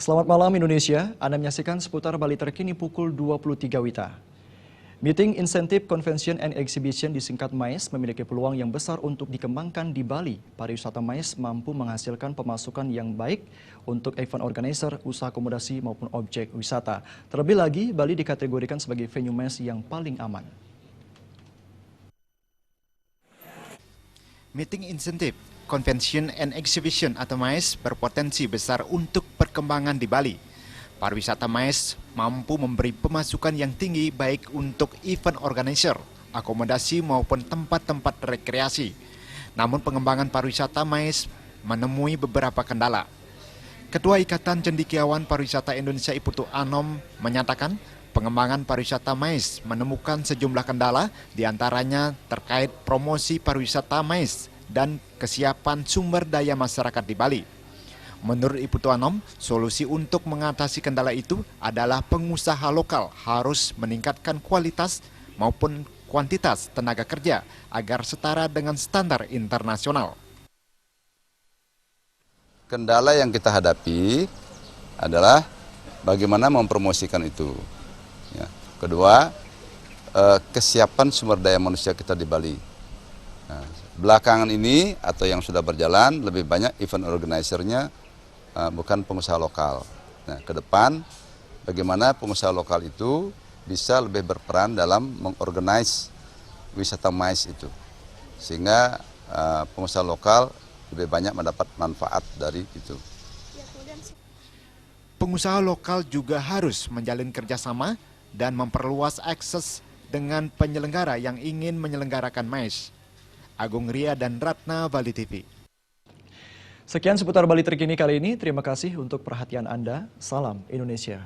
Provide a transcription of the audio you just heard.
Selamat malam Indonesia, Anda menyaksikan seputar Bali terkini pukul 23 WITA. Meeting Incentive Convention and Exhibition disingkat MICE memiliki peluang yang besar untuk dikembangkan di Bali. Pariwisata MICE mampu menghasilkan pemasukan yang baik untuk event organizer, usaha akomodasi maupun objek wisata. Terlebih lagi, Bali dikategorikan sebagai venue MICE yang paling aman. Meeting Incentive Convention and Exhibition atau MICE berpotensi besar untuk perkembangan di Bali. Pariwisata MICE mampu memberi pemasukan yang tinggi baik untuk event organizer, akomodasi maupun tempat-tempat rekreasi. Namun pengembangan pariwisata MICE menemui beberapa kendala. Ketua Ikatan Cendekiawan Pariwisata Indonesia Iputu Anom menyatakan pengembangan pariwisata MICE menemukan sejumlah kendala, diantaranya terkait promosi pariwisata MICE dan kesiapan sumber daya masyarakat di Bali. Menurut Iputu Anom, solusi untuk mengatasi kendala itu adalah pengusaha lokal harus meningkatkan kualitas maupun kuantitas tenaga kerja agar setara dengan standar internasional. Kendala yang kita hadapi adalah bagaimana mempromosikan itu. Ya. Kedua, kesiapan sumber daya manusia kita di Bali. Nah, belakangan ini atau yang sudah berjalan lebih banyak event organizer-nya bukan pengusaha lokal. Nah, ke depan bagaimana pengusaha lokal itu bisa lebih berperan dalam mengorganize wisata MICE itu. Sehingga pengusaha lokal lebih banyak mendapat manfaat dari itu. Pengusaha lokal juga harus menjalin kerjasama dan memperluas akses dengan penyelenggara yang ingin menyelenggarakan MICE. Agung Ria dan Ratna, Bali TV. Sekian seputar Bali terkini kali ini. Terima kasih untuk perhatian Anda. Salam Indonesia.